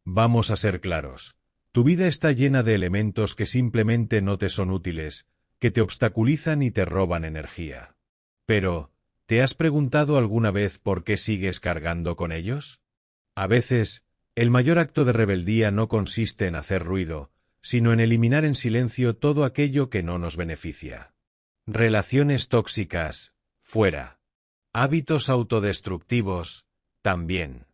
Vamos a ser claros. Tu vida está llena de elementos que simplemente no te son útiles, que te obstaculizan y te roban energía. Pero, ¿te has preguntado alguna vez por qué sigues cargando con ellos? A veces, el mayor acto de rebeldía no consiste en hacer ruido, sino en eliminar en silencio todo aquello que no nos beneficia. Relaciones tóxicas, fuera. Hábitos autodestructivos, también.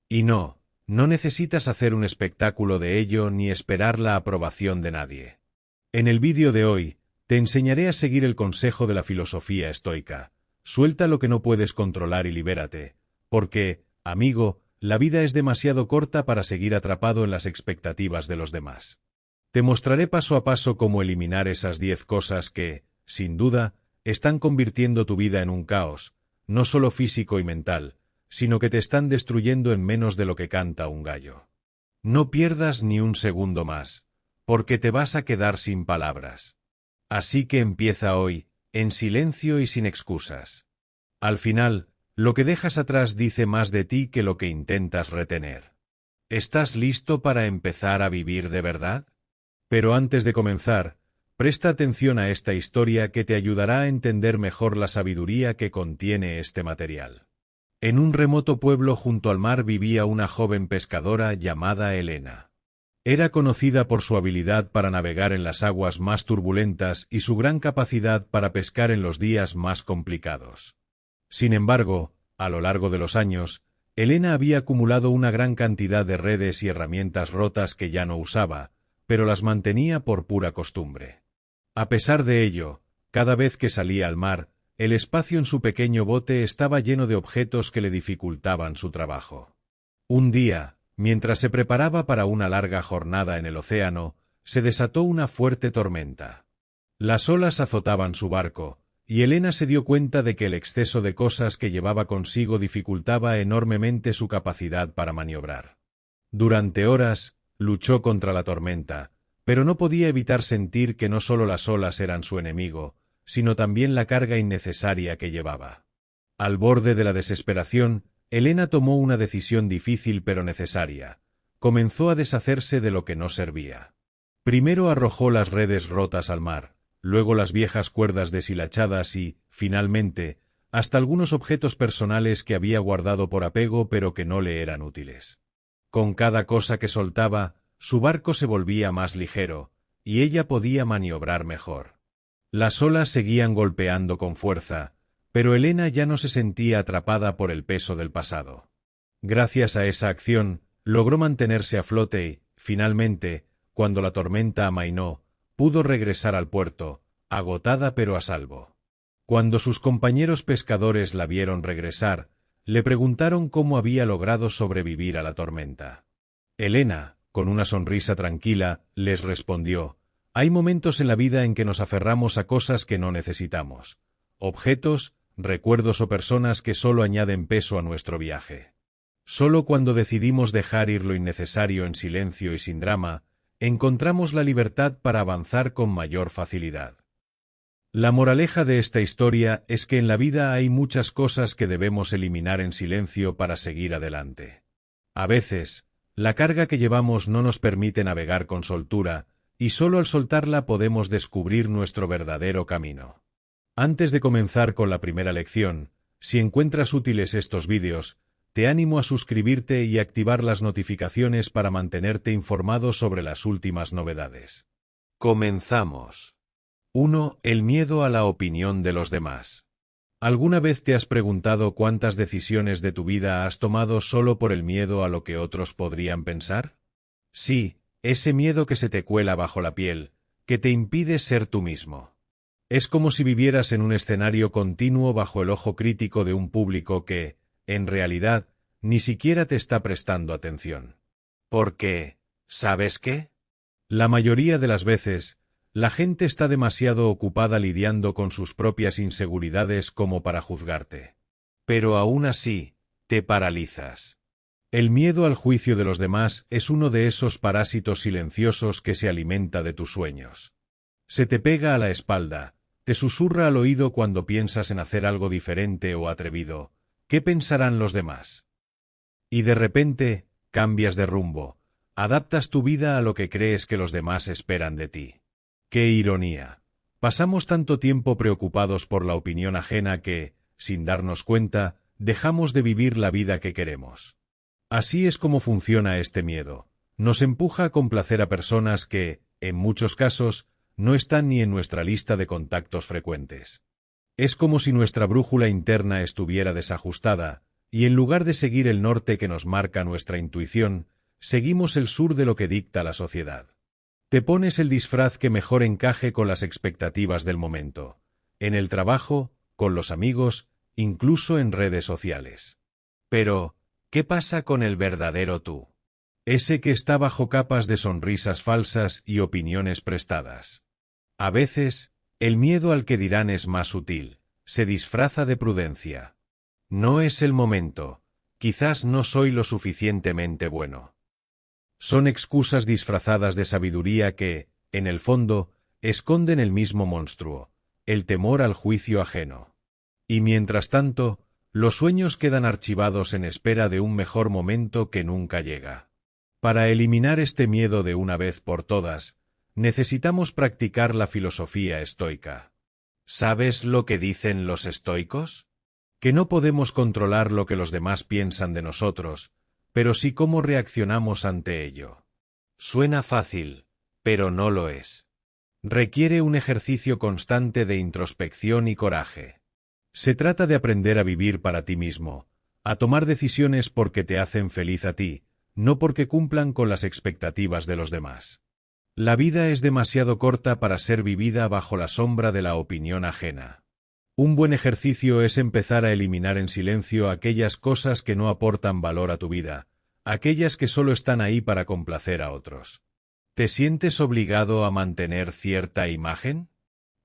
Y no necesitas hacer un espectáculo de ello ni esperar la aprobación de nadie. En el vídeo de hoy, te enseñaré a seguir el consejo de la filosofía estoica. Suelta lo que no puedes controlar y libérate, porque, amigo, la vida es demasiado corta para seguir atrapado en las expectativas de los demás. Te mostraré paso a paso cómo eliminar esas 10 cosas que, sin duda, están convirtiendo tu vida en un caos, no solo físico y mental, sino que te están destruyendo en menos de lo que canta un gallo. No pierdas ni un segundo más, porque te vas a quedar sin palabras. Así que empieza hoy, en silencio y sin excusas. Al final, lo que dejas atrás dice más de ti que lo que intentas retener. ¿Estás listo para empezar a vivir de verdad? Pero antes de comenzar, presta atención a esta historia que te ayudará a entender mejor la sabiduría que contiene este material. En un remoto pueblo junto al mar vivía una joven pescadora llamada Elena. Era conocida por su habilidad para navegar en las aguas más turbulentas y su gran capacidad para pescar en los días más complicados. Sin embargo, a lo largo de los años, Elena había acumulado una gran cantidad de redes y herramientas rotas que ya no usaba, pero las mantenía por pura costumbre. A pesar de ello, cada vez que salía al mar, el espacio en su pequeño bote estaba lleno de objetos que le dificultaban su trabajo. Un día, mientras se preparaba para una larga jornada en el océano, se desató una fuerte tormenta. Las olas azotaban su barco, y Elena se dio cuenta de que el exceso de cosas que llevaba consigo dificultaba enormemente su capacidad para maniobrar. Durante horas, luchó contra la tormenta, pero no podía evitar sentir que no solo las olas eran su enemigo, sino también la carga innecesaria que llevaba. Al borde de la desesperación, Elena tomó una decisión difícil pero necesaria. Comenzó a deshacerse de lo que no servía. Primero arrojó las redes rotas al mar, luego las viejas cuerdas deshilachadas y, finalmente, hasta algunos objetos personales que había guardado por apego pero que no le eran útiles. Con cada cosa que soltaba, su barco se volvía más ligero, y ella podía maniobrar mejor. Las olas seguían golpeando con fuerza, pero Elena ya no se sentía atrapada por el peso del pasado. Gracias a esa acción, logró mantenerse a flote y, finalmente, cuando la tormenta amainó, pudo regresar al puerto, agotada pero a salvo. Cuando sus compañeros pescadores la vieron regresar, le preguntaron cómo había logrado sobrevivir a la tormenta. Elena, con una sonrisa tranquila, les respondió: hay momentos en la vida en que nos aferramos a cosas que no necesitamos. Objetos, recuerdos o personas que solo añaden peso a nuestro viaje. Solo cuando decidimos dejar ir lo innecesario en silencio y sin drama, encontramos la libertad para avanzar con mayor facilidad. La moraleja de esta historia es que en la vida hay muchas cosas que debemos eliminar en silencio para seguir adelante. A veces, la carga que llevamos no nos permite navegar con soltura, y solo al soltarla podemos descubrir nuestro verdadero camino. Antes de comenzar con la primera lección, si encuentras útiles estos vídeos, te animo a suscribirte y activar las notificaciones para mantenerte informado sobre las últimas novedades. Comenzamos. 1. El miedo a la opinión de los demás. ¿Alguna vez te has preguntado cuántas decisiones de tu vida has tomado solo por el miedo a lo que otros podrían pensar? Sí, ese miedo que se te cuela bajo la piel, que te impide ser tú mismo. Es como si vivieras en un escenario continuo bajo el ojo crítico de un público que, en realidad, ni siquiera te está prestando atención. Porque, ¿sabes qué? La mayoría de las veces, la gente está demasiado ocupada lidiando con sus propias inseguridades como para juzgarte. Pero aún así, te paralizas. El miedo al juicio de los demás es uno de esos parásitos silenciosos que se alimenta de tus sueños. Se te pega a la espalda, te susurra al oído cuando piensas en hacer algo diferente o atrevido. ¿Qué pensarán los demás? Y de repente, cambias de rumbo, Adaptas tu vida a lo que crees que los demás esperan de ti. ¡Qué ironía! Pasamos tanto tiempo preocupados por la opinión ajena que, sin darnos cuenta, dejamos de vivir la vida que queremos. Así es como funciona este miedo. Nos empuja a complacer a personas que, en muchos casos, no están ni en nuestra lista de contactos frecuentes. Es como si nuestra brújula interna estuviera desajustada, y en lugar de seguir el norte que nos marca nuestra intuición, seguimos el sur de lo que dicta la sociedad. Te pones el disfraz que mejor encaje con las expectativas del momento, en el trabajo, con los amigos, incluso en redes sociales. Pero, ¿qué pasa con el verdadero tú? Ese que está bajo capas de sonrisas falsas y opiniones prestadas. A veces, el miedo al que dirán es más sutil, se disfraza de prudencia. No es el momento, quizás no soy lo suficientemente bueno. Son excusas disfrazadas de sabiduría que, en el fondo, esconden el mismo monstruo, el temor al juicio ajeno. Y mientras tanto, los sueños quedan archivados en espera de un mejor momento que nunca llega. Para eliminar este miedo de una vez por todas, necesitamos practicar la filosofía estoica. ¿Sabes lo que dicen los estoicos? Que no podemos controlar lo que los demás piensan de nosotros, pero sí cómo reaccionamos ante ello. Suena fácil, pero no lo es. Requiere un ejercicio constante de introspección y coraje. Se trata de aprender a vivir para ti mismo, a tomar decisiones porque te hacen feliz a ti, no porque cumplan con las expectativas de los demás. La vida es demasiado corta para ser vivida bajo la sombra de la opinión ajena. Un buen ejercicio es empezar a eliminar en silencio aquellas cosas que no aportan valor a tu vida, aquellas que solo están ahí para complacer a otros. ¿Te sientes obligado a mantener cierta imagen?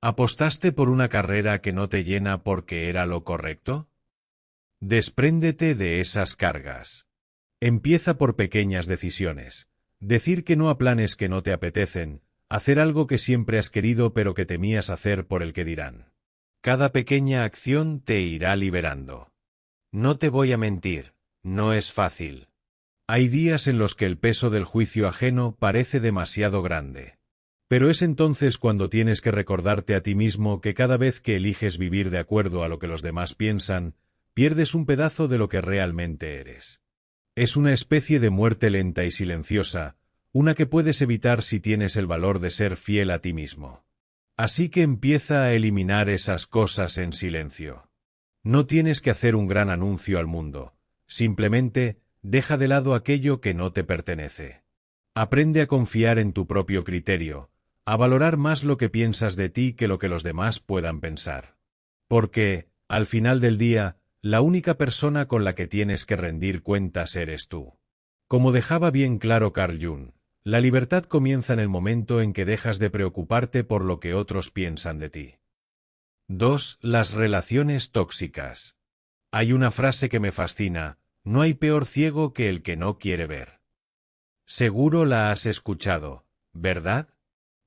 ¿Apostaste por una carrera que no te llena porque era lo correcto? Despréndete de esas cargas. Empieza por pequeñas decisiones. Decir que no a planes que no te apetecen, hacer algo que siempre has querido pero que temías hacer por el que dirán. Cada pequeña acción te irá liberando. No te voy a mentir, no es fácil. Hay días en los que el peso del juicio ajeno parece demasiado grande. Pero es entonces cuando tienes que recordarte a ti mismo que cada vez que eliges vivir de acuerdo a lo que los demás piensan, pierdes un pedazo de lo que realmente eres. Es una especie de muerte lenta y silenciosa, una que puedes evitar si tienes el valor de ser fiel a ti mismo. Así que empieza a eliminar esas cosas en silencio. No tienes que hacer un gran anuncio al mundo, simplemente deja de lado aquello que no te pertenece. Aprende a confiar en tu propio criterio, a valorar más lo que piensas de ti que lo que los demás puedan pensar. Porque, al final del día, la única persona con la que tienes que rendir cuentas eres tú. Como dejaba bien claro Carl Jung, la libertad comienza en el momento en que dejas de preocuparte por lo que otros piensan de ti. 2. Las relaciones tóxicas. Hay una frase que me fascina: no hay peor ciego que el que no quiere ver. Seguro la has escuchado, ¿verdad?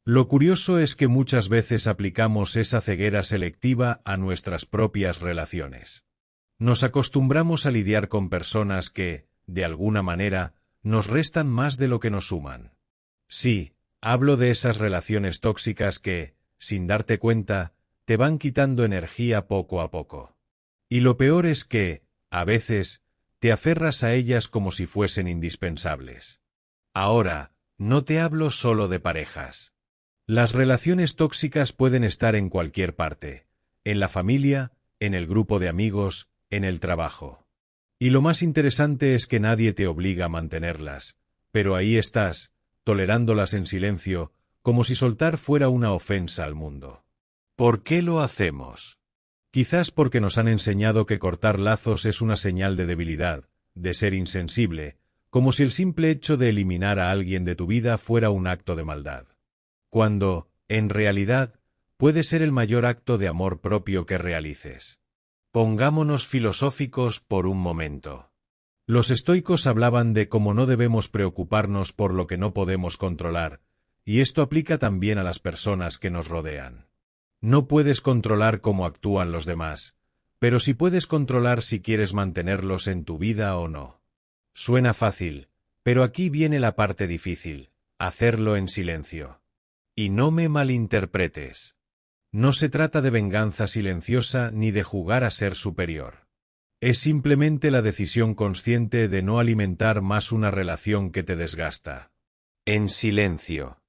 Lo curioso es que muchas veces aplicamos esa ceguera selectiva a nuestras propias relaciones. Nos acostumbramos a lidiar con personas que, de alguna manera, nos restan más de lo que nos suman. Sí, hablo de esas relaciones tóxicas que, sin darte cuenta, te van quitando energía poco a poco. Y lo peor es que, a veces, te aferras a ellas como si fuesen indispensables. Ahora, no te hablo solo de parejas. Las relaciones tóxicas pueden estar en cualquier parte, en la familia, en el grupo de amigos, en el trabajo. Y lo más interesante es que nadie te obliga a mantenerlas, pero ahí estás, tolerándolas en silencio, como si soltar fuera una ofensa al mundo. ¿Por qué lo hacemos? Quizás porque nos han enseñado que cortar lazos es una señal de debilidad, de ser insensible, como si el simple hecho de eliminar a alguien de tu vida fuera un acto de maldad. Cuando, en realidad, puede ser el mayor acto de amor propio que realices. Pongámonos filosóficos por un momento. Los estoicos hablaban de cómo no debemos preocuparnos por lo que no podemos controlar, y esto aplica también a las personas que nos rodean. No puedes controlar cómo actúan los demás, pero sí puedes controlar si quieres mantenerlos en tu vida o no. Suena fácil, Pero aquí viene la parte difícil, hacerlo en silencio. Y no me malinterpretes. No se trata de venganza silenciosa ni de jugar a ser superior. Es simplemente la decisión consciente de no alimentar más una relación que te desgasta. En silencio.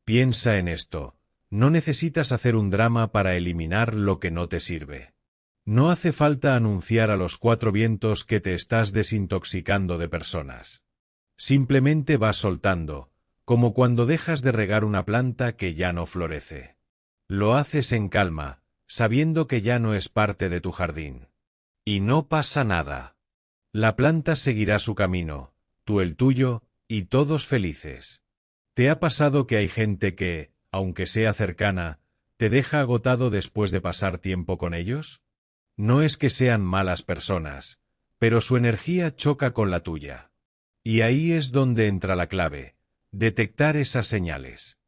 Piensa en esto. No necesitas hacer un drama para eliminar lo que no te sirve. No hace falta anunciar a los cuatro vientos que te estás desintoxicando de personas. Simplemente vas soltando, como cuando dejas de regar una planta que ya no florece. Lo haces en calma, sabiendo que ya no es parte de tu jardín. Y no pasa nada. La planta seguirá su camino, tú el tuyo, y todos felices. ¿Te ha pasado que hay gente que, aunque sea cercana, te deja agotado después de pasar tiempo con ellos? No es que sean malas personas, pero su energía choca con la tuya. Y ahí es donde entra la clave, detectar esas señales.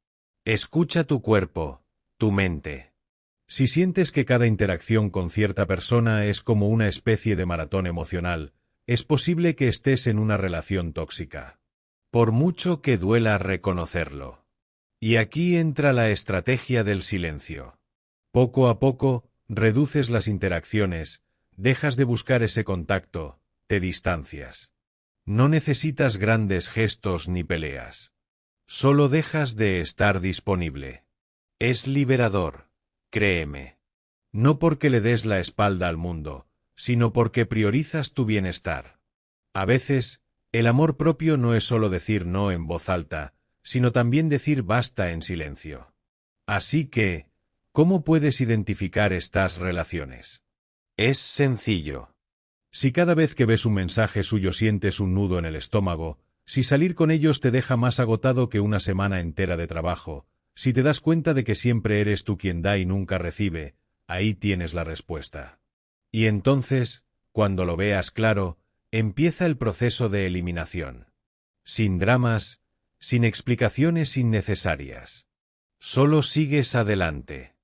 Escucha tu cuerpo, tu mente. Si sientes que cada interacción con cierta persona es como una especie de maratón emocional, es posible que estés en una relación tóxica. Por mucho que duela reconocerlo. Y aquí entra la estrategia del silencio. Poco a poco, reduces las interacciones, dejas de buscar ese contacto, te distancias. No necesitas grandes gestos ni peleas. Solo dejas de estar disponible. Es liberador, créeme. No porque le des la espalda al mundo, sino porque priorizas tu bienestar. A veces, el amor propio no es solo decir no en voz alta, sino también decir basta en silencio. Así que, ¿cómo puedes identificar estas relaciones? Es sencillo. Si cada vez que ves un mensaje suyo sientes un nudo en el estómago, si salir con ellos te deja más agotado que una semana entera de trabajo, si te das cuenta de que siempre eres tú quien da y nunca recibe, ahí tienes la respuesta. Y entonces, cuando lo veas claro, empieza el proceso de eliminación. Sin dramas, sin explicaciones innecesarias. Solo sigues adelante.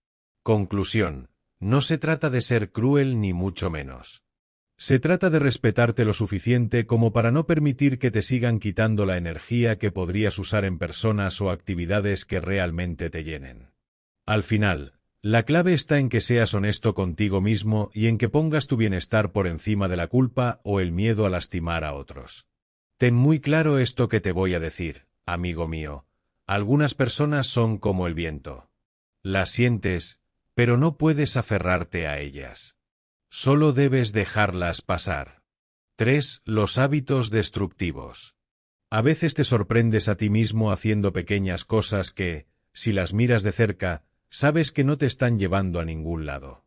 Conclusión: no se trata de ser cruel ni mucho menos. Se trata de respetarte lo suficiente como para no permitir que te sigan quitando la energía que podrías usar en personas o actividades que realmente te llenen. Al final, la clave está en que seas honesto contigo mismo y en que pongas tu bienestar por encima de la culpa o el miedo a lastimar a otros. Ten muy claro esto que te voy a decir, amigo mío. Algunas personas son como el viento. Las sientes, pero no puedes aferrarte a ellas. Solo debes dejarlas pasar. 3. Los hábitos destructivos. A veces te sorprendes a ti mismo haciendo pequeñas cosas que, si las miras de cerca, sabes que no te están llevando a ningún lado.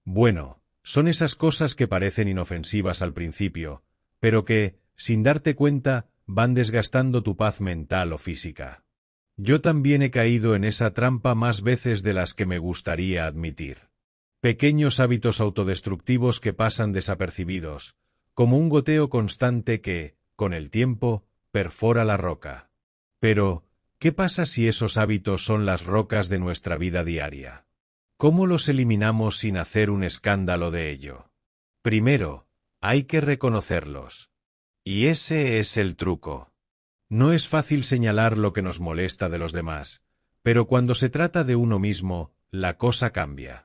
Bueno, son esas cosas que parecen inofensivas al principio, pero que, sin darte cuenta, van desgastando tu paz mental o física. Yo también he caído en esa trampa más veces de las que me gustaría admitir. Pequeños hábitos autodestructivos que pasan desapercibidos, como un goteo constante que, con el tiempo, perfora la roca. Pero, ¿qué pasa si esos hábitos son las rocas de nuestra vida diaria? ¿Cómo los eliminamos sin hacer un escándalo de ello? Primero, hay que reconocerlos. Y ese es el truco. No es fácil señalar lo que nos molesta de los demás, pero cuando se trata de uno mismo, la cosa cambia.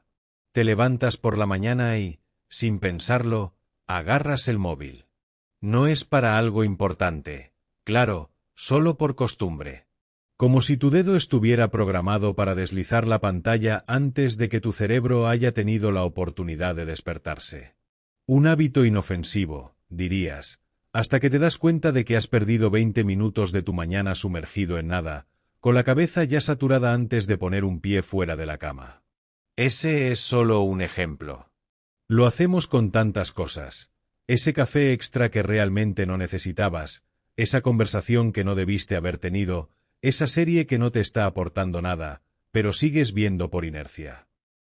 Te levantas por la mañana y, sin pensarlo, agarras el móvil. No es para algo importante, claro, solo por costumbre. Como si tu dedo estuviera programado para deslizar la pantalla antes de que tu cerebro haya tenido la oportunidad de despertarse. Un hábito inofensivo, dirías, hasta que te das cuenta de que has perdido 20 minutos de tu mañana sumergido en nada, con la cabeza ya saturada antes de poner un pie fuera de la cama. Ese es solo un ejemplo. Lo hacemos con tantas cosas. Ese café extra que realmente no necesitabas, esa conversación que no debiste haber tenido, esa serie que no te está aportando nada, pero sigues viendo por inercia.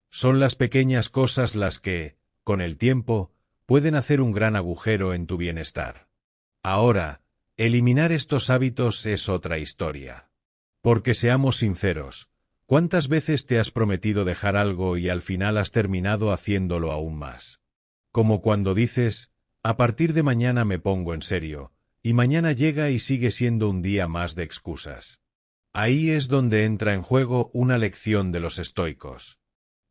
Son las pequeñas cosas las que, con el tiempo, pueden hacer un gran agujero en tu bienestar. Ahora, eliminar estos hábitos es otra historia. Porque seamos sinceros, ¿cuántas veces te has prometido dejar algo y al final has terminado haciéndolo aún más? Como cuando dices, a partir de mañana me pongo en serio, y mañana llega y sigue siendo un día más de excusas. Ahí es donde entra en juego una lección de los estoicos.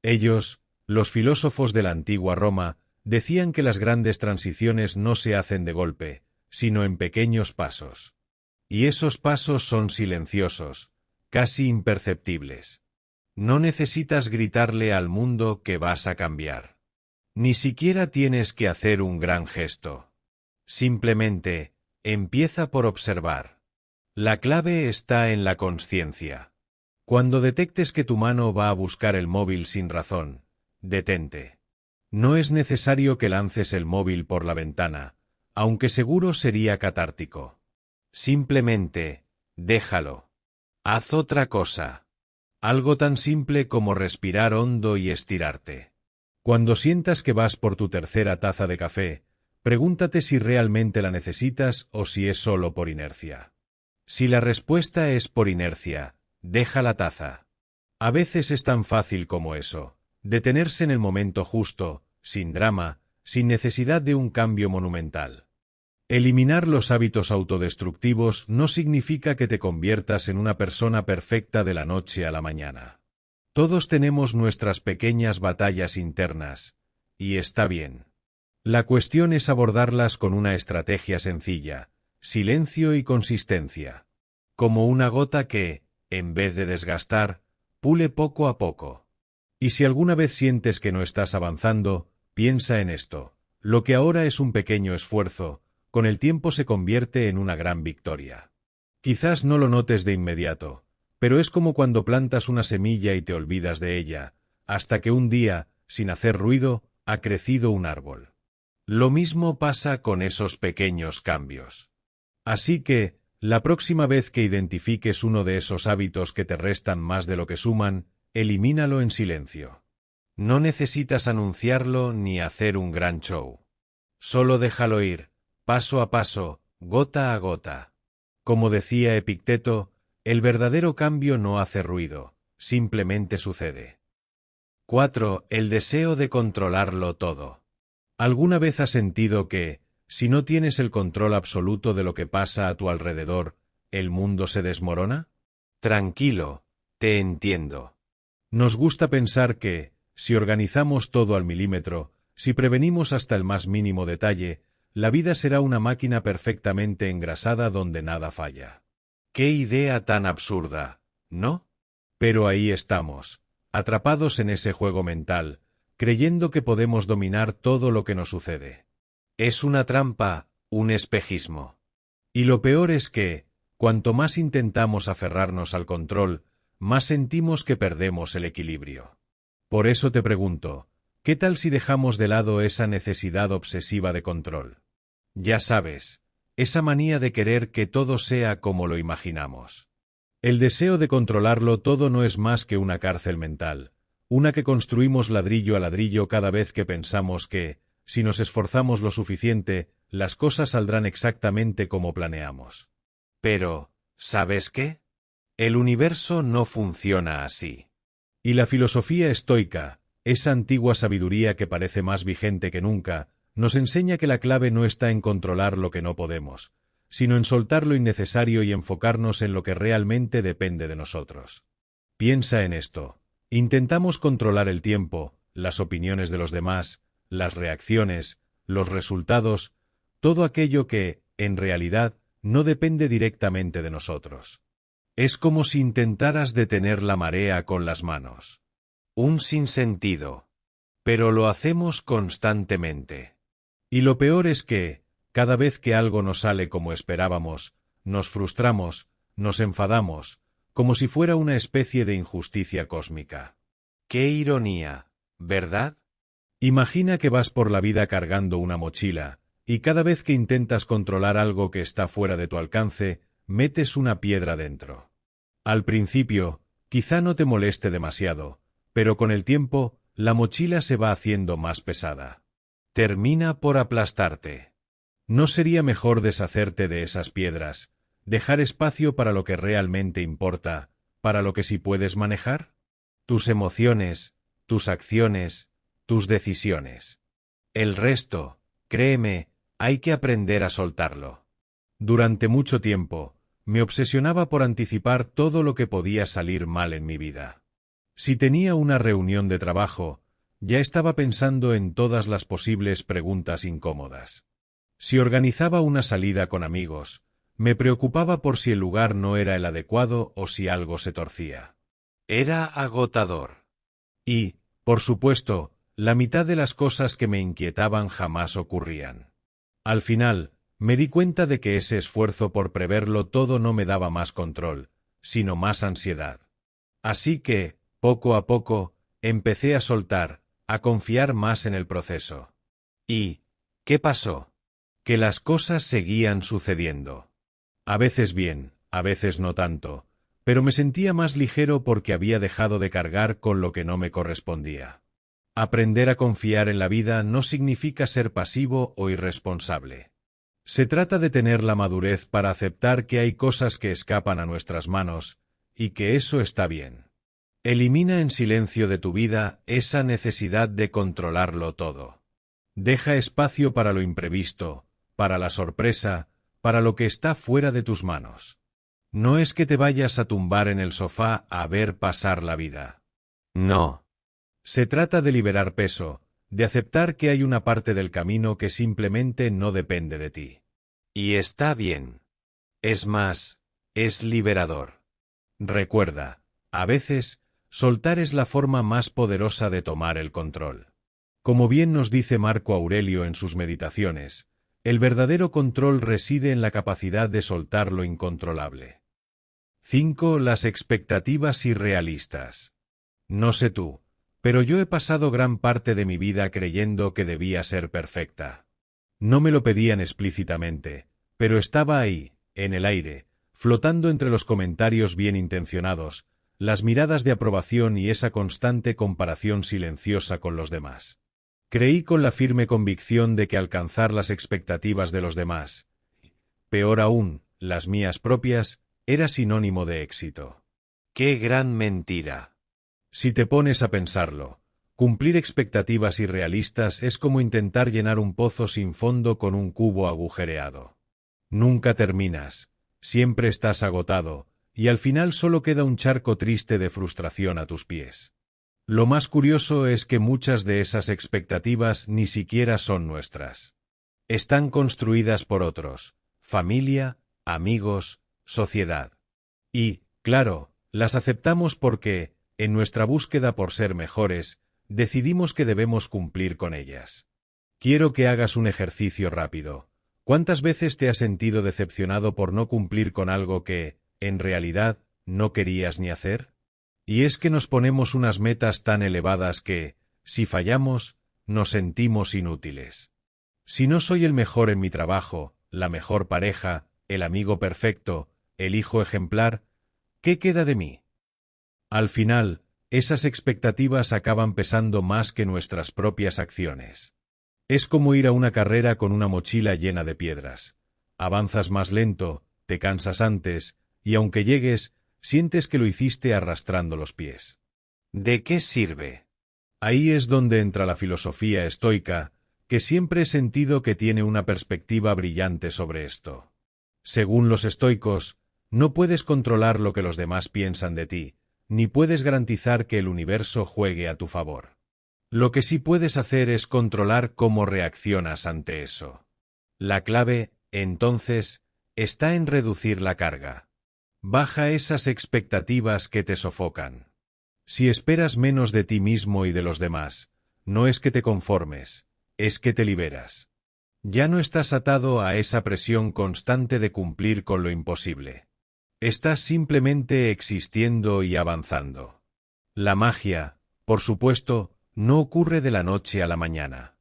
Ellos, los filósofos de la antigua Roma, decían que las grandes transiciones no se hacen de golpe, sino en pequeños pasos. Y esos pasos son silenciosos, casi imperceptibles. No necesitas gritarle al mundo que vas a cambiar. Ni siquiera tienes que hacer un gran gesto. Simplemente, empieza por observar. La clave está en la consciencia. Cuando detectes que tu mano va a buscar el móvil sin razón, detente. No es necesario que lances el móvil por la ventana, aunque seguro sería catártico. Simplemente, déjalo. Haz otra cosa. Algo tan simple como respirar hondo y estirarte. Cuando sientas que vas por tu tercera taza de café, pregúntate si realmente la necesitas o si es solo por inercia. Si la respuesta es por inercia, deja la taza. A veces es tan fácil como eso, detenerse en el momento justo, sin drama, sin necesidad de un cambio monumental. Eliminar los hábitos autodestructivos no significa que te conviertas en una persona perfecta de la noche a la mañana. Todos tenemos nuestras pequeñas batallas internas, y está bien. La cuestión es abordarlas con una estrategia sencilla, silencio y consistencia. Como una gota que, en vez de desgastar, pule poco a poco. Y si alguna vez sientes que no estás avanzando, piensa en esto. Lo que ahora es un pequeño esfuerzo, con el tiempo se convierte en una gran victoria. Quizás no lo notes de inmediato, pero es como cuando plantas una semilla y te olvidas de ella, hasta que un día, sin hacer ruido, ha crecido un árbol. Lo mismo pasa con esos pequeños cambios. Así que, la próxima vez que identifiques uno de esos hábitos que te restan más de lo que suman, elimínalo en silencio. No necesitas anunciarlo ni hacer un gran show. Solo déjalo ir, paso a paso, gota a gota. Como decía Epicteto, el verdadero cambio no hace ruido, simplemente sucede. 4. El deseo de controlarlo todo. ¿Alguna vez has sentido que, si no tienes el control absoluto de lo que pasa a tu alrededor, el mundo se desmorona? Tranquilo, te entiendo. Nos gusta pensar que, si organizamos todo al milímetro, si prevenimos hasta el más mínimo detalle, la vida será una máquina perfectamente engrasada donde nada falla. ¡Qué idea tan absurda!, ¿no? Pero ahí estamos, atrapados en ese juego mental, creyendo que podemos dominar todo lo que nos sucede. Es una trampa, un espejismo. Y lo peor es que, cuanto más intentamos aferrarnos al control, más sentimos que perdemos el equilibrio. Por eso te pregunto, ¿qué tal si dejamos de lado esa necesidad obsesiva de control? Ya sabes, esa manía de querer que todo sea como lo imaginamos. El deseo de controlarlo todo no es más que una cárcel mental, una que construimos ladrillo a ladrillo cada vez que pensamos que, si nos esforzamos lo suficiente, las cosas saldrán exactamente como planeamos. Pero, ¿sabes qué? El universo no funciona así. Y la filosofía estoica, esa antigua sabiduría que parece más vigente que nunca, nos enseña que la clave no está en controlar lo que no podemos, sino en soltar lo innecesario y enfocarnos en lo que realmente depende de nosotros. Piensa en esto. Intentamos controlar el tiempo, las opiniones de los demás, las reacciones, los resultados, todo aquello que, en realidad, no depende directamente de nosotros. Es como si intentaras detener la marea con las manos. Un sinsentido. Pero lo hacemos constantemente. Y lo peor es que, cada vez que algo no sale como esperábamos, nos frustramos, nos enfadamos, como si fuera una especie de injusticia cósmica. ¡Qué ironía!, ¿verdad? Imagina que vas por la vida cargando una mochila, y cada vez que intentas controlar algo que está fuera de tu alcance, metes una piedra dentro. Al principio, quizá no te moleste demasiado, pero con el tiempo, la mochila se va haciendo más pesada. Termina por aplastarte. ¿No sería mejor deshacerte de esas piedras, dejar espacio para lo que realmente importa, para lo que sí puedes manejar? Tus emociones, tus acciones, tus decisiones. El resto, créeme, hay que aprender a soltarlo. Durante mucho tiempo, me obsesionaba por anticipar todo lo que podía salir mal en mi vida. Si tenía una reunión de trabajo, ya estaba pensando en todas las posibles preguntas incómodas. Si organizaba una salida con amigos, me preocupaba por si el lugar no era el adecuado o si algo se torcía. Era agotador. Y, por supuesto, la mitad de las cosas que me inquietaban jamás ocurrían. Al final, me di cuenta de que ese esfuerzo por preverlo todo no me daba más control, sino más ansiedad. Así que, poco a poco, empecé a soltar, a confiar más en el proceso. ¿Y qué pasó? Que las cosas seguían sucediendo. A veces bien, a veces no tanto, pero me sentía más ligero porque había dejado de cargar con lo que no me correspondía. Aprender a confiar en la vida no significa ser pasivo o irresponsable. Se trata de tener la madurez para aceptar que hay cosas que escapan a nuestras manos, y que eso está bien. Elimina en silencio de tu vida esa necesidad de controlarlo todo. Deja espacio para lo imprevisto, para la sorpresa, para lo que está fuera de tus manos. No es que te vayas a tumbar en el sofá a ver pasar la vida. No. Se trata de liberar peso, de aceptar que hay una parte del camino que simplemente no depende de ti. Y está bien. Es más, es liberador. Recuerda, a veces, soltar es la forma más poderosa de tomar el control. Como bien nos dice Marco Aurelio en sus meditaciones, el verdadero control reside en la capacidad de soltar lo incontrolable. 5. Las expectativas irrealistas. No sé tú, pero yo he pasado gran parte de mi vida creyendo que debía ser perfecta. No me lo pedían explícitamente, pero estaba ahí, en el aire, flotando entre los comentarios bien intencionados, las miradas de aprobación y esa constante comparación silenciosa con los demás. Creí con la firme convicción de que alcanzar las expectativas de los demás, peor aún, las mías propias, era sinónimo de éxito. ¡Qué gran mentira! Si te pones a pensarlo, cumplir expectativas irrealistas es como intentar llenar un pozo sin fondo con un cubo agujereado. Nunca terminas, siempre estás agotado, y al final solo queda un charco triste de frustración a tus pies. Lo más curioso es que muchas de esas expectativas ni siquiera son nuestras. Están construidas por otros, familia, amigos, sociedad. Y, claro, las aceptamos porque, en nuestra búsqueda por ser mejores, decidimos que debemos cumplir con ellas. Quiero que hagas un ejercicio rápido. ¿Cuántas veces te has sentido decepcionado por no cumplir con algo que, en realidad, no querías ni hacer? Y es que nos ponemos unas metas tan elevadas que, si fallamos, nos sentimos inútiles. Si no soy el mejor en mi trabajo, la mejor pareja, el amigo perfecto, el hijo ejemplar, ¿qué queda de mí? Al final, esas expectativas acaban pesando más que nuestras propias acciones. Es como ir a una carrera con una mochila llena de piedras. Avanzas más lento, te cansas antes, y aunque llegues, sientes que lo hiciste arrastrando los pies. ¿De qué sirve? Ahí es donde entra la filosofía estoica, que siempre he sentido que tiene una perspectiva brillante sobre esto. Según los estoicos, no puedes controlar lo que los demás piensan de ti, ni puedes garantizar que el universo juegue a tu favor. Lo que sí puedes hacer es controlar cómo reaccionas ante eso. La clave, entonces, está en reducir la carga. Baja esas expectativas que te sofocan. Si esperas menos de ti mismo y de los demás, no es que te conformes, es que te liberas. Ya no estás atado a esa presión constante de cumplir con lo imposible. Estás simplemente existiendo y avanzando. La magia, por supuesto, no ocurre de la noche a la mañana.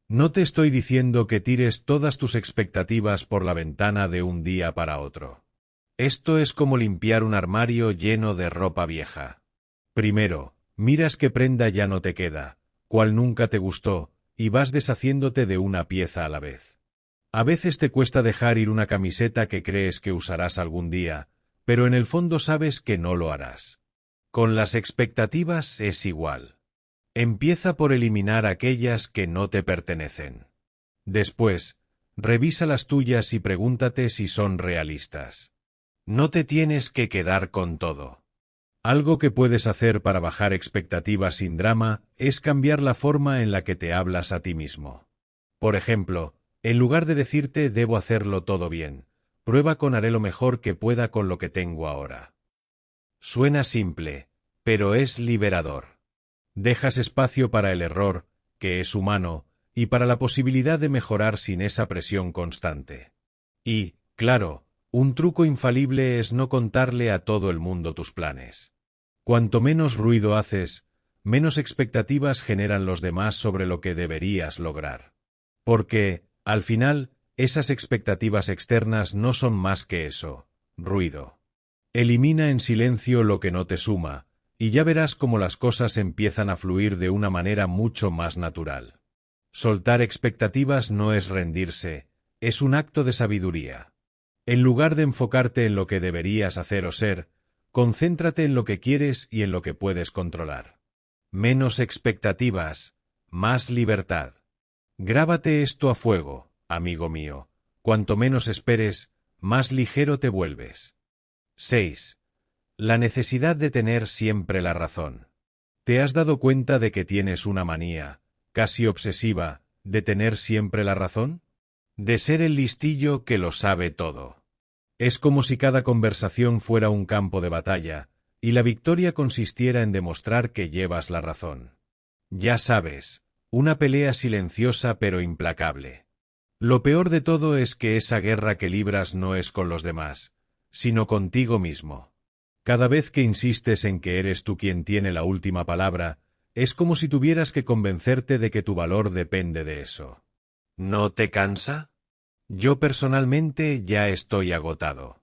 No te estoy diciendo que tires todas tus expectativas por la ventana de un día para otro. Esto es como limpiar un armario lleno de ropa vieja. Primero, miras qué prenda ya no te queda, cuál nunca te gustó, y vas deshaciéndote de una pieza a la vez. A veces te cuesta dejar ir una camiseta que crees que usarás algún día, pero en el fondo sabes que no lo harás. Con las expectativas es igual. Empieza por eliminar aquellas que no te pertenecen. Después, Revisa las tuyas y pregúntate si son realistas. No te tienes que quedar con todo. Algo que puedes hacer para bajar expectativas sin drama es cambiar la forma en la que te hablas a ti mismo. Por ejemplo, en lugar de decirte debo hacerlo todo bien, prueba con haré lo mejor que pueda con lo que tengo ahora. Suena simple, pero es liberador. Dejas espacio para el error, que es humano, y para la posibilidad de mejorar sin esa presión constante. Y, claro, un truco infalible es no contarle a todo el mundo tus planes. Cuanto menos ruido haces, menos expectativas generan los demás sobre lo que deberías lograr. Porque, al final, esas expectativas externas no son más que eso, ruido. Elimina en silencio lo que no te suma, y ya verás cómo las cosas empiezan a fluir de una manera mucho más natural. Soltar expectativas no es rendirse, es un acto de sabiduría. En lugar de enfocarte en lo que deberías hacer o ser, concéntrate en lo que quieres y en lo que puedes controlar. Menos expectativas, más libertad. Grábate esto a fuego, amigo mío. Cuanto menos esperes, más ligero te vuelves. 6. La necesidad de tener siempre la razón. ¿Te has dado cuenta de que tienes una manía, casi obsesiva, de tener siempre la razón? De ser el listillo que lo sabe todo. Es como si cada conversación fuera un campo de batalla, y la victoria consistiera en demostrar que llevas la razón. Ya sabes, una pelea silenciosa pero implacable. Lo peor de todo es que esa guerra que libras no es con los demás, sino contigo mismo. Cada vez que insistes en que eres tú quien tiene la última palabra, es como si tuvieras que convencerte de que tu valor depende de eso. ¿No te cansa? Yo personalmente ya estoy agotado.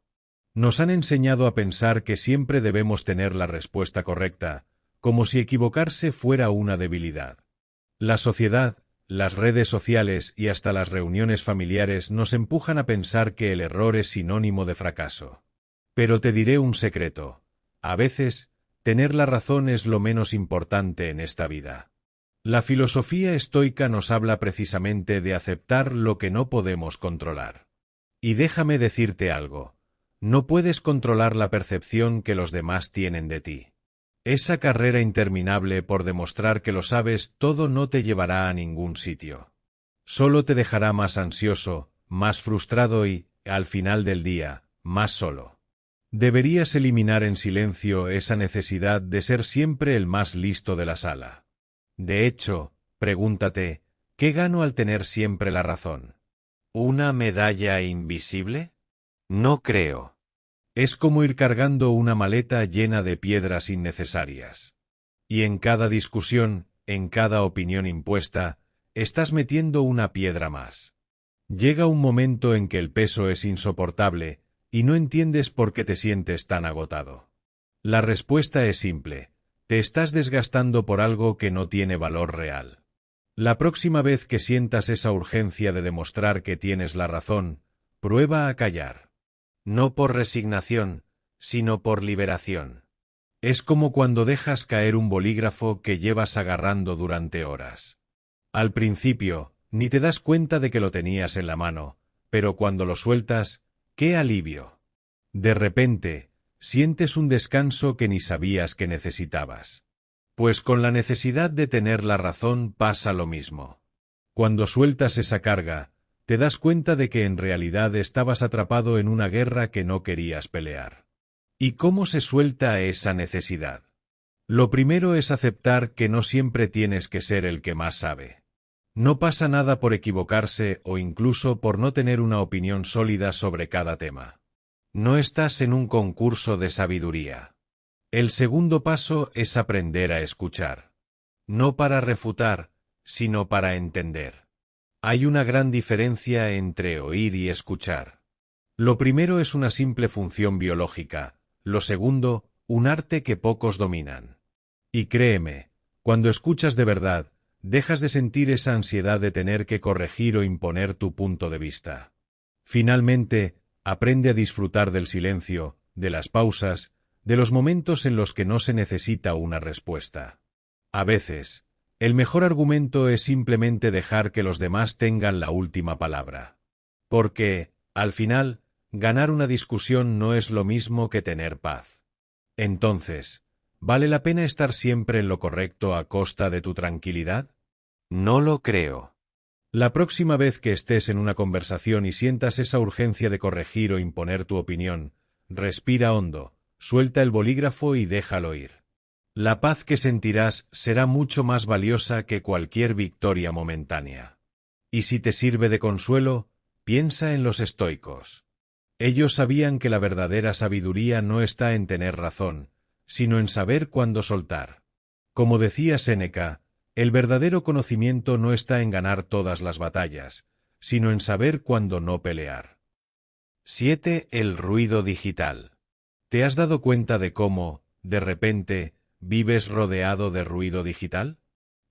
Nos han enseñado a pensar que siempre debemos tener la respuesta correcta, como si equivocarse fuera una debilidad. La sociedad, las redes sociales y hasta las reuniones familiares nos empujan a pensar que el error es sinónimo de fracaso. Pero te diré un secreto. A veces, tener la razón es lo menos importante en esta vida. La filosofía estoica nos habla precisamente de aceptar lo que no podemos controlar. Y déjame decirte algo. No puedes controlar la percepción que los demás tienen de ti. Esa carrera interminable por demostrar que lo sabes todo no te llevará a ningún sitio. Solo te dejará más ansioso, más frustrado y, al final del día, más solo. Deberías eliminar en silencio esa necesidad de ser siempre el más listo de la sala. De hecho, pregúntate, ¿qué gano al tener siempre la razón? ¿Una medalla invisible? No creo. Es como ir cargando una maleta llena de piedras innecesarias. Y en cada discusión, en cada opinión impuesta, estás metiendo una piedra más. Llega un momento en que el peso es insoportable y no entiendes por qué te sientes tan agotado. La respuesta es simple. Te estás desgastando por algo que no tiene valor real. La próxima vez que sientas esa urgencia de demostrar que tienes la razón, prueba a callar. No por resignación, sino por liberación. Es como cuando dejas caer un bolígrafo que llevas agarrando durante horas. Al principio, ni te das cuenta de que lo tenías en la mano, pero cuando lo sueltas, ¡qué alivio! De repente, sientes un descanso que ni sabías que necesitabas. Pues con la necesidad de tener la razón pasa lo mismo. Cuando sueltas esa carga, te das cuenta de que en realidad estabas atrapado en una guerra que no querías pelear. ¿Y cómo se suelta esa necesidad? Lo primero es aceptar que no siempre tienes que ser el que más sabe. No pasa nada por equivocarse o incluso por no tener una opinión sólida sobre cada tema. No estás en un concurso de sabiduría. El segundo paso es aprender a escuchar. No para refutar, sino para entender. Hay una gran diferencia entre oír y escuchar. Lo primero es una simple función biológica, lo segundo, un arte que pocos dominan. Y créeme, cuando escuchas de verdad, dejas de sentir esa ansiedad de tener que corregir o imponer tu punto de vista. Finalmente, aprende a disfrutar del silencio, de las pausas, de los momentos en los que no se necesita una respuesta. A veces, el mejor argumento es simplemente dejar que los demás tengan la última palabra. Porque, al final, ganar una discusión no es lo mismo que tener paz. Entonces, ¿vale la pena estar siempre en lo correcto a costa de tu tranquilidad? No lo creo. La próxima vez que estés en una conversación y sientas esa urgencia de corregir o imponer tu opinión, respira hondo, suelta el bolígrafo y déjalo ir. La paz que sentirás será mucho más valiosa que cualquier victoria momentánea. Y si te sirve de consuelo, piensa en los estoicos. Ellos sabían que la verdadera sabiduría no está en tener razón, sino en saber cuándo soltar. Como decía Séneca, el verdadero conocimiento no está en ganar todas las batallas, sino en saber cuándo no pelear. 7. El ruido digital. ¿Te has dado cuenta de cómo, de repente, vives rodeado de ruido digital?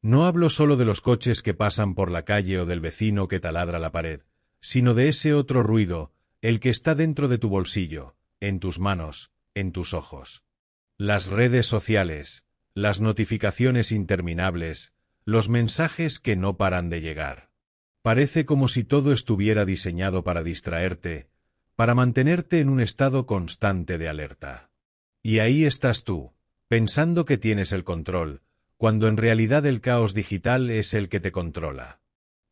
No hablo solo de los coches que pasan por la calle o del vecino que taladra la pared, sino de ese otro ruido, el que está dentro de tu bolsillo, en tus manos, en tus ojos. Las redes sociales, las notificaciones interminables, los mensajes que no paran de llegar. Parece como si todo estuviera diseñado para distraerte, para mantenerte en un estado constante de alerta. Y ahí estás tú, pensando que tienes el control, cuando en realidad el caos digital es el que te controla.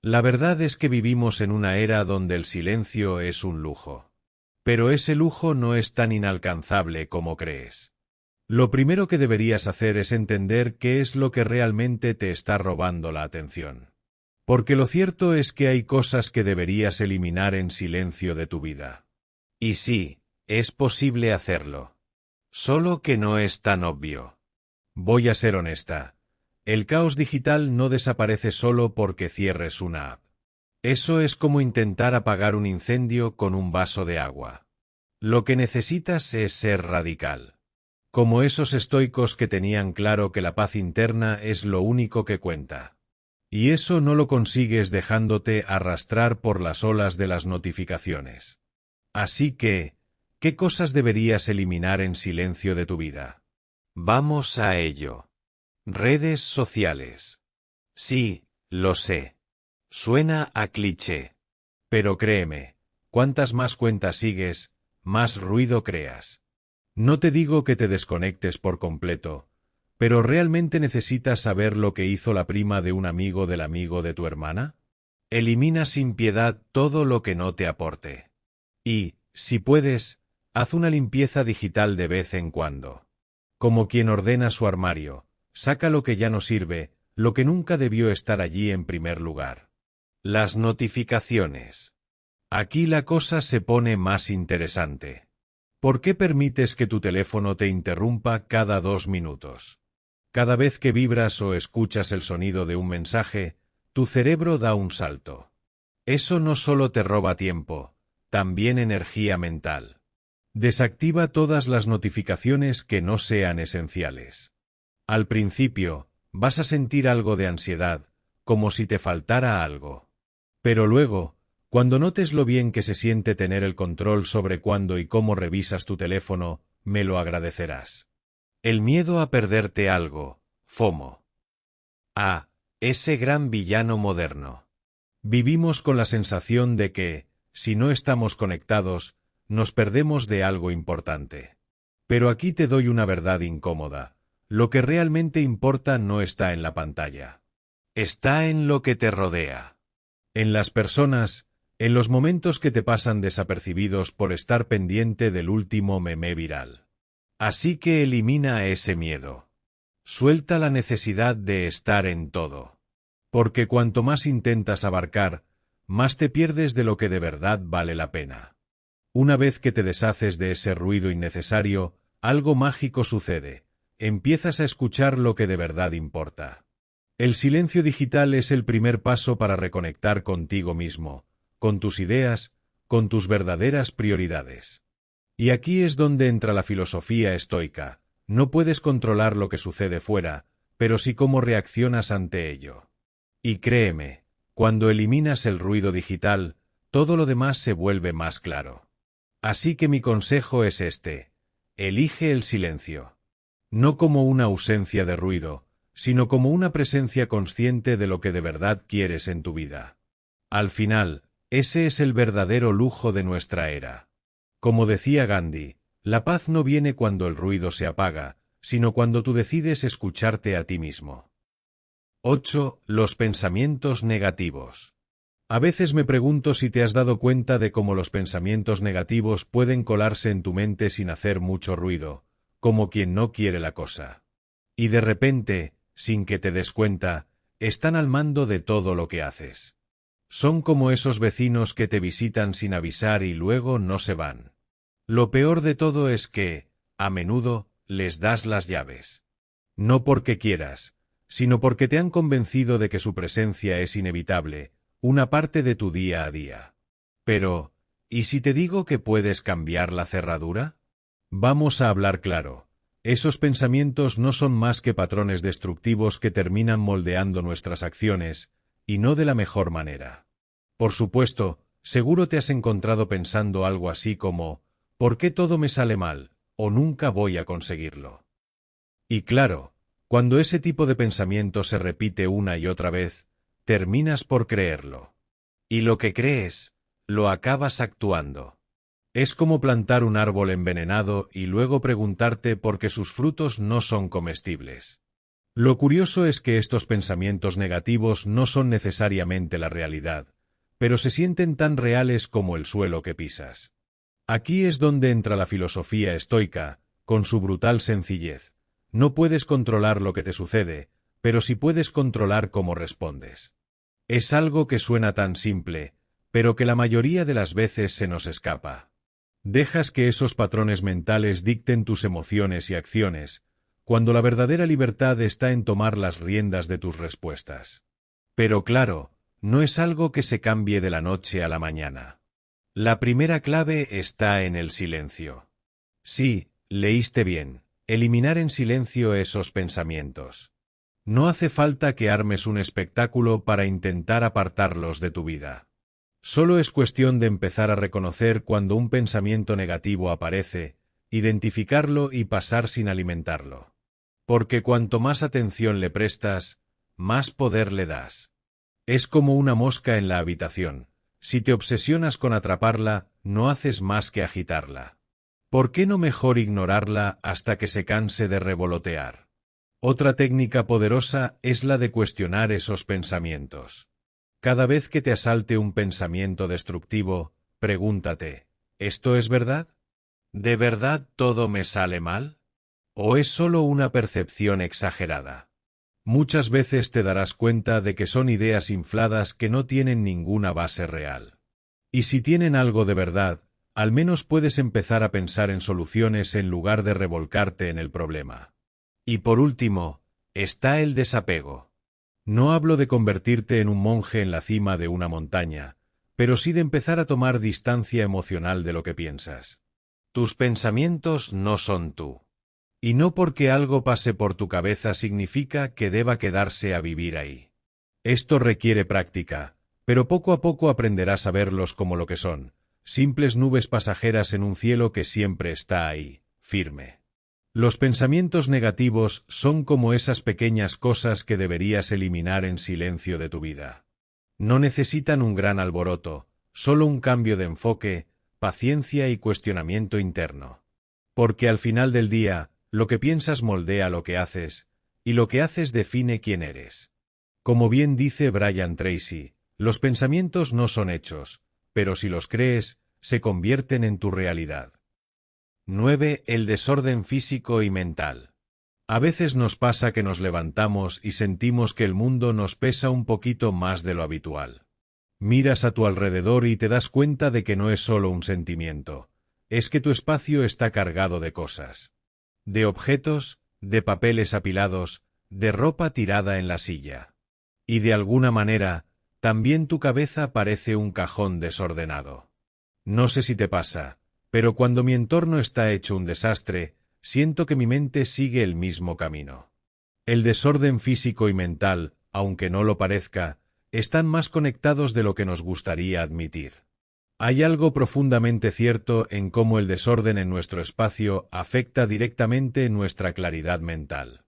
La verdad es que vivimos en una era donde el silencio es un lujo. Pero ese lujo no es tan inalcanzable como crees. Lo primero que deberías hacer es entender qué es lo que realmente te está robando la atención. Porque lo cierto es que hay cosas que deberías eliminar en silencio de tu vida. Y sí, es posible hacerlo. Solo que no es tan obvio. Voy a ser honesta. El caos digital no desaparece solo porque cierres una app. Eso es como intentar apagar un incendio con un vaso de agua. Lo que necesitas es ser radical. Como esos estoicos que tenían claro que la paz interna es lo único que cuenta. Y eso no lo consigues dejándote arrastrar por las olas de las notificaciones. Así que, ¿qué cosas deberías eliminar en silencio de tu vida? Vamos a ello. Redes sociales. Sí, lo sé. Suena a cliché. Pero créeme, cuantas más cuentas sigues, más ruido creas. No te digo que te desconectes por completo, pero ¿realmente necesitas saber lo que hizo la prima de un amigo del amigo de tu hermana? Elimina sin piedad todo lo que no te aporte. Y, si puedes, haz una limpieza digital de vez en cuando. Como quien ordena su armario, saca lo que ya no sirve, lo que nunca debió estar allí en primer lugar. Las notificaciones. Aquí la cosa se pone más interesante. ¿Por qué permites que tu teléfono te interrumpa cada 2 minutos? Cada vez que vibras o escuchas el sonido de un mensaje, tu cerebro da un salto. Eso no solo te roba tiempo, también energía mental. Desactiva todas las notificaciones que no sean esenciales. Al principio, vas a sentir algo de ansiedad, como si te faltara algo. Pero luego, cuando notes lo bien que se siente tener el control sobre cuándo y cómo revisas tu teléfono, me lo agradecerás. El miedo a perderte algo, FOMO. Ese gran villano moderno. Vivimos con la sensación de que, si no estamos conectados, nos perdemos de algo importante. Pero aquí te doy una verdad incómoda. Lo que realmente importa no está en la pantalla. Está en lo que te rodea. En las personas, en los momentos que te pasan desapercibidos por estar pendiente del último meme viral. Así que elimina ese miedo. Suelta la necesidad de estar en todo. Porque cuanto más intentas abarcar, más te pierdes de lo que de verdad vale la pena. Una vez que te deshaces de ese ruido innecesario, algo mágico sucede. Empiezas a escuchar lo que de verdad importa. El silencio digital es el primer paso para reconectar contigo mismo, con tus ideas, con tus verdaderas prioridades. Y aquí es donde entra la filosofía estoica. No puedes controlar lo que sucede fuera, pero sí cómo reaccionas ante ello. Y créeme, cuando eliminas el ruido digital, todo lo demás se vuelve más claro. Así que mi consejo es este: elige el silencio. No como una ausencia de ruido, sino como una presencia consciente de lo que de verdad quieres en tu vida. Al final, Ese es el verdadero lujo de nuestra era. Como decía Gandhi, la paz no viene cuando el ruido se apaga, sino cuando tú decides escucharte a ti mismo. 8. Los pensamientos negativos. A veces me pregunto si te has dado cuenta de cómo los pensamientos negativos pueden colarse en tu mente sin hacer mucho ruido, como quien no quiere la cosa. Y de repente, sin que te des cuenta, están al mando de todo lo que haces. Son como esos vecinos que te visitan sin avisar y luego no se van. Lo peor de todo es que, a menudo, les das las llaves. No porque quieras, sino porque te han convencido de que su presencia es inevitable, una parte de tu día a día. Pero, ¿y si te digo que puedes cambiar la cerradura? Vamos a hablar claro. Esos pensamientos no son más que patrones destructivos que terminan moldeando nuestras acciones, y no de la mejor manera. Por supuesto, seguro te has encontrado pensando algo así como, ¿por qué todo me sale mal? O nunca voy a conseguirlo. Y claro, cuando ese tipo de pensamiento se repite una y otra vez, terminas por creerlo. Y lo que crees, lo acabas actuando. Es como plantar un árbol envenenado y luego preguntarte por qué sus frutos no son comestibles. Lo curioso es que estos pensamientos negativos no son necesariamente la realidad, pero se sienten tan reales como el suelo que pisas. Aquí es donde entra la filosofía estoica, con su brutal sencillez. No puedes controlar lo que te sucede, pero sí puedes controlar cómo respondes. Es algo que suena tan simple, pero que la mayoría de las veces se nos escapa. Dejas que esos patrones mentales dicten tus emociones y acciones, cuando la verdadera libertad está en tomar las riendas de tus respuestas. Pero claro, no es algo que se cambie de la noche a la mañana. La primera clave está en el silencio. Sí, leíste bien, eliminar en silencio esos pensamientos. No hace falta que armes un espectáculo para intentar apartarlos de tu vida. Solo es cuestión de empezar a reconocer cuando un pensamiento negativo aparece, identificarlo y pasar sin alimentarlo. Porque cuanto más atención le prestas, más poder le das. Es como una mosca en la habitación. Si te obsesionas con atraparla, no haces más que agitarla. ¿Por qué no mejor ignorarla hasta que se canse de revolotear? Otra técnica poderosa es la de cuestionar esos pensamientos. Cada vez que te asalte un pensamiento destructivo, pregúntate, ¿esto es verdad? ¿De verdad todo me sale mal? ¿O es solo una percepción exagerada? Muchas veces te darás cuenta de que son ideas infladas que no tienen ninguna base real. Y si tienen algo de verdad, al menos puedes empezar a pensar en soluciones en lugar de revolcarte en el problema. Y por último, está el desapego. No hablo de convertirte en un monje en la cima de una montaña, pero sí de empezar a tomar distancia emocional de lo que piensas. Tus pensamientos no son tú. Y no porque algo pase por tu cabeza significa que deba quedarse a vivir ahí. Esto requiere práctica, pero poco a poco aprenderás a verlos como lo que son, simples nubes pasajeras en un cielo que siempre está ahí, firme. Los pensamientos negativos son como esas pequeñas cosas que deberías eliminar en silencio de tu vida. No necesitan un gran alboroto, solo un cambio de enfoque, paciencia y cuestionamiento interno. Porque al final del día, lo que piensas moldea lo que haces, y lo que haces define quién eres. Como bien dice Brian Tracy, los pensamientos no son hechos, pero si los crees, se convierten en tu realidad. 9. El desorden físico y mental. A veces nos pasa que nos levantamos y sentimos que el mundo nos pesa un poquito más de lo habitual. Miras a tu alrededor y te das cuenta de que no es solo un sentimiento, es que tu espacio está cargado de cosas. De objetos, de papeles apilados, de ropa tirada en la silla. Y de alguna manera, también tu cabeza parece un cajón desordenado. No sé si te pasa, pero cuando mi entorno está hecho un desastre, siento que mi mente sigue el mismo camino. El desorden físico y mental, aunque no lo parezca, están más conectados de lo que nos gustaría admitir. Hay algo profundamente cierto en cómo el desorden en nuestro espacio afecta directamente nuestra claridad mental.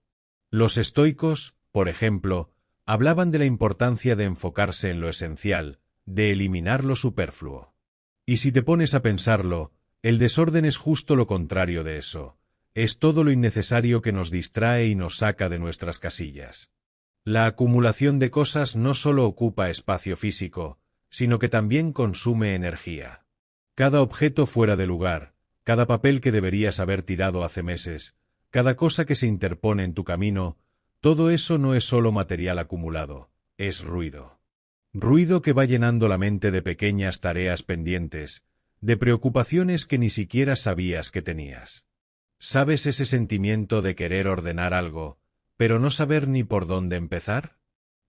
Los estoicos, por ejemplo, hablaban de la importancia de enfocarse en lo esencial, de eliminar lo superfluo. Y si te pones a pensarlo, el desorden es justo lo contrario de eso. Es todo lo innecesario que nos distrae y nos saca de nuestras casillas. La acumulación de cosas no solo ocupa espacio físico, sino que también consume energía. Cada objeto fuera de lugar, cada papel que deberías haber tirado hace meses, cada cosa que se interpone en tu camino, todo eso no es solo material acumulado, es ruido. Ruido que va llenando la mente de pequeñas tareas pendientes, de preocupaciones que ni siquiera sabías que tenías. ¿Sabes ese sentimiento de querer ordenar algo, pero no saber ni por dónde empezar?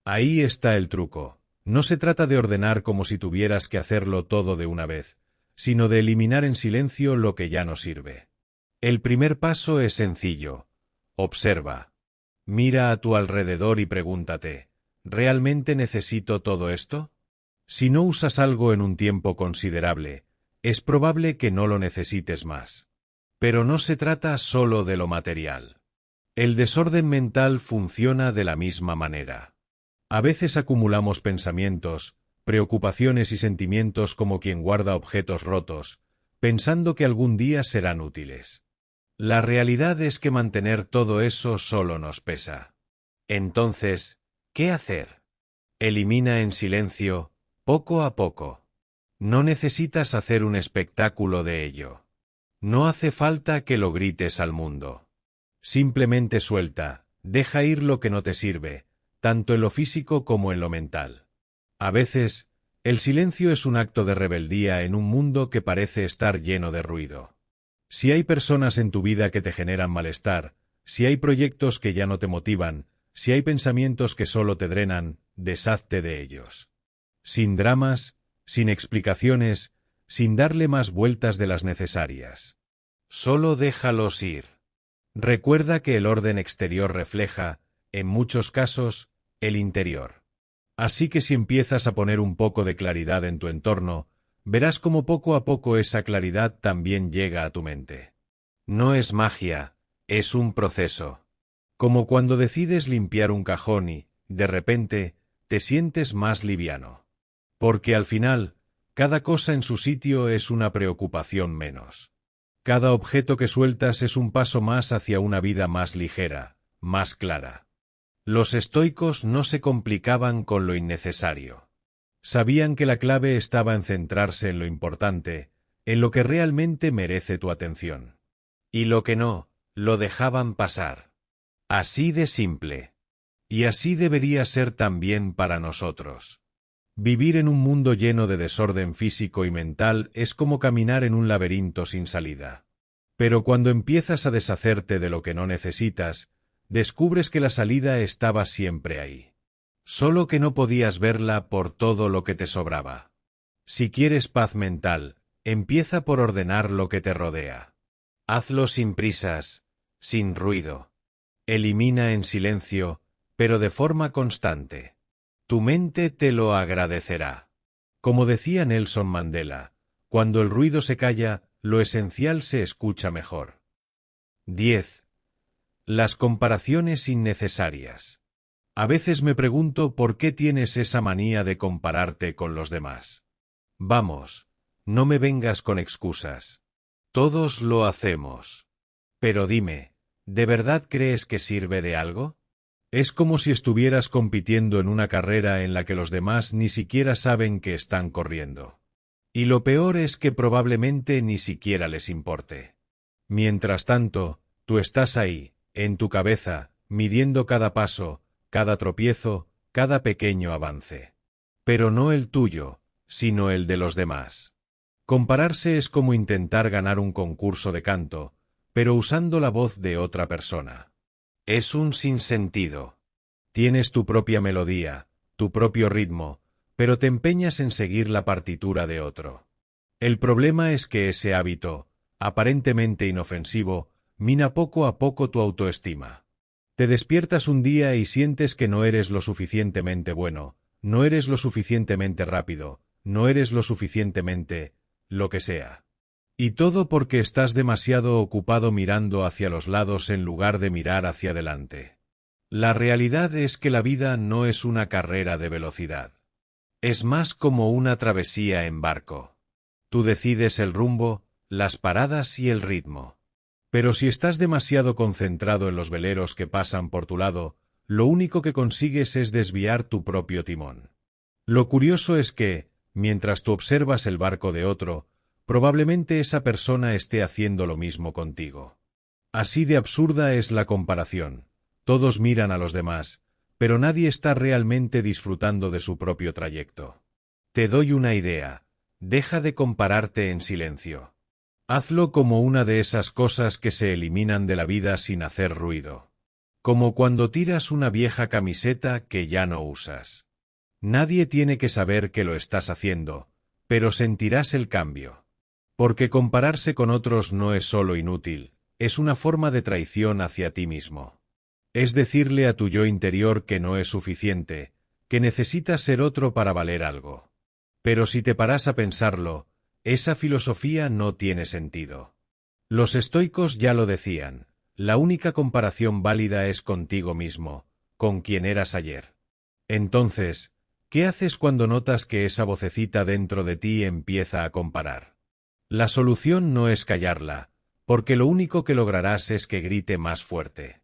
Ahí está el truco. No se trata de ordenar como si tuvieras que hacerlo todo de una vez, sino de eliminar en silencio lo que ya no sirve. El primer paso es sencillo. Observa. Mira a tu alrededor y pregúntate, ¿realmente necesito todo esto? Si no usas algo en un tiempo considerable, es probable que no lo necesites más. Pero no se trata solo de lo material. El desorden mental funciona de la misma manera. A veces acumulamos pensamientos, preocupaciones y sentimientos como quien guarda objetos rotos, pensando que algún día serán útiles. La realidad es que mantener todo eso solo nos pesa. Entonces, ¿qué hacer? Elimina en silencio, poco a poco. No necesitas hacer un espectáculo de ello. No hace falta que lo grites al mundo. Simplemente suelta, deja ir lo que no te sirve, tanto en lo físico como en lo mental. A veces, el silencio es un acto de rebeldía en un mundo que parece estar lleno de ruido. Si hay personas en tu vida que te generan malestar, si hay proyectos que ya no te motivan, si hay pensamientos que solo te drenan, deshazte de ellos. Sin dramas, sin explicaciones, sin darle más vueltas de las necesarias. Solo déjalos ir. Recuerda que el orden exterior refleja, en muchos casos, el interior. Así que si empiezas a poner un poco de claridad en tu entorno, verás cómo poco a poco esa claridad también llega a tu mente. No es magia, es un proceso. Como cuando decides limpiar un cajón y, de repente, te sientes más liviano. Porque al final, cada cosa en su sitio es una preocupación menos. Cada objeto que sueltas es un paso más hacia una vida más ligera, más clara. Los estoicos no se complicaban con lo innecesario. Sabían que la clave estaba en centrarse en lo importante, en lo que realmente merece tu atención. Y lo que no, lo dejaban pasar. Así de simple. Y así debería ser también para nosotros. Vivir en un mundo lleno de desorden físico y mental es como caminar en un laberinto sin salida. Pero cuando empiezas a deshacerte de lo que no necesitas, descubres que la salida estaba siempre ahí. Solo que no podías verla por todo lo que te sobraba. Si quieres paz mental, empieza por ordenar lo que te rodea. Hazlo sin prisas, sin ruido. Elimina en silencio, pero de forma constante. Tu mente te lo agradecerá. Como decía Nelson Mandela, cuando el ruido se calla, lo esencial se escucha mejor. 10. Las comparaciones innecesarias. A veces me pregunto por qué tienes esa manía de compararte con los demás. Vamos, no me vengas con excusas. Todos lo hacemos. Pero dime, ¿de verdad crees que sirve de algo? Es como si estuvieras compitiendo en una carrera en la que los demás ni siquiera saben que están corriendo. Y lo peor es que probablemente ni siquiera les importe. Mientras tanto, tú estás ahí, en tu cabeza, midiendo cada paso, cada tropiezo, cada pequeño avance. Pero no el tuyo, sino el de los demás. Compararse es como intentar ganar un concurso de canto, pero usando la voz de otra persona. Es un sinsentido. Tienes tu propia melodía, tu propio ritmo, pero te empeñas en seguir la partitura de otro. El problema es que ese hábito, aparentemente inofensivo, mina poco a poco tu autoestima. Te despiertas un día y sientes que no eres lo suficientemente bueno, no eres lo suficientemente rápido, no eres lo suficientemente, lo que sea. Y todo porque estás demasiado ocupado mirando hacia los lados en lugar de mirar hacia adelante. La realidad es que la vida no es una carrera de velocidad. Es más como una travesía en barco. Tú decides el rumbo, las paradas y el ritmo. Pero si estás demasiado concentrado en los veleros que pasan por tu lado, lo único que consigues es desviar tu propio timón. Lo curioso es que, mientras tú observas el barco de otro, probablemente esa persona esté haciendo lo mismo contigo. Así de absurda es la comparación. Todos miran a los demás, pero nadie está realmente disfrutando de su propio trayecto. Te doy una idea. Deja de compararte en silencio. Hazlo como una de esas cosas que se eliminan de la vida sin hacer ruido. Como cuando tiras una vieja camiseta que ya no usas. Nadie tiene que saber que lo estás haciendo, pero sentirás el cambio. Porque compararse con otros no es solo inútil, es una forma de traición hacia ti mismo. Es decirle a tu yo interior que no es suficiente, que necesitas ser otro para valer algo. Pero si te paras a pensarlo, esa filosofía no tiene sentido. Los estoicos ya lo decían, la única comparación válida es contigo mismo, con quien eras ayer. Entonces, ¿qué haces cuando notas que esa vocecita dentro de ti empieza a comparar? La solución no es callarla, porque lo único que lograrás es que grite más fuerte.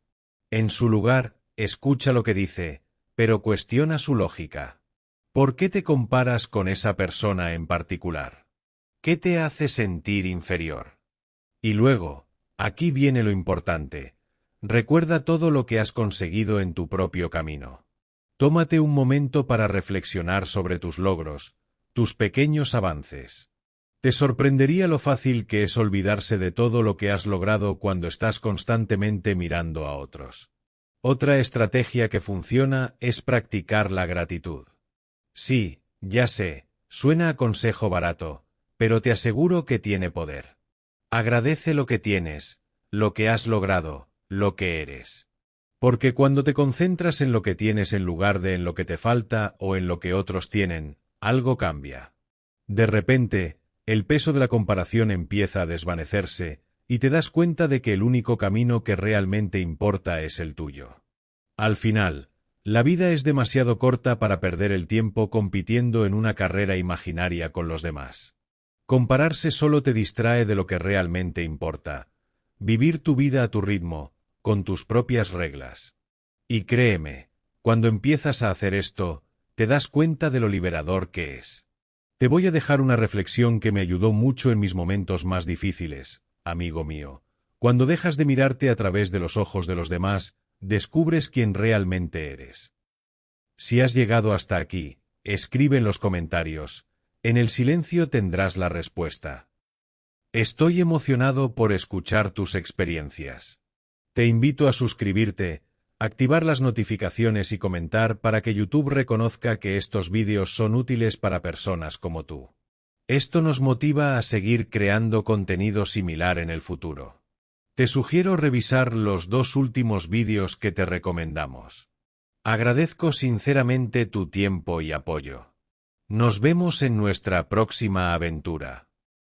En su lugar, escucha lo que dice, pero cuestiona su lógica. ¿Por qué te comparas con esa persona en particular? ¿Qué te hace sentir inferior? Y luego, aquí viene lo importante. Recuerda todo lo que has conseguido en tu propio camino. Tómate un momento para reflexionar sobre tus logros, tus pequeños avances. Te sorprendería lo fácil que es olvidarse de todo lo que has logrado cuando estás constantemente mirando a otros. Otra estrategia que funciona es practicar la gratitud. Sí, ya sé, suena a consejo barato, pero te aseguro que tiene poder. Agradece lo que tienes, lo que has logrado, lo que eres. Porque cuando te concentras en lo que tienes en lugar de en lo que te falta o en lo que otros tienen, algo cambia. De repente, el peso de la comparación empieza a desvanecerse, y te das cuenta de que el único camino que realmente importa es el tuyo. Al final, la vida es demasiado corta para perder el tiempo compitiendo en una carrera imaginaria con los demás. Compararse solo te distrae de lo que realmente importa. Vivir tu vida a tu ritmo, con tus propias reglas. Y créeme, cuando empiezas a hacer esto, te das cuenta de lo liberador que es. Te voy a dejar una reflexión que me ayudó mucho en mis momentos más difíciles, amigo mío. Cuando dejas de mirarte a través de los ojos de los demás, descubres quién realmente eres. Si has llegado hasta aquí, escribe en los comentarios. En el silencio tendrás la respuesta. Estoy emocionado por escuchar tus experiencias. Te invito a suscribirte, activar las notificaciones y comentar para que YouTube reconozca que estos vídeos son útiles para personas como tú. Esto nos motiva a seguir creando contenido similar en el futuro. Te sugiero revisar los 2 últimos vídeos que te recomendamos. Agradezco sinceramente tu tiempo y apoyo. Nos vemos en nuestra próxima aventura.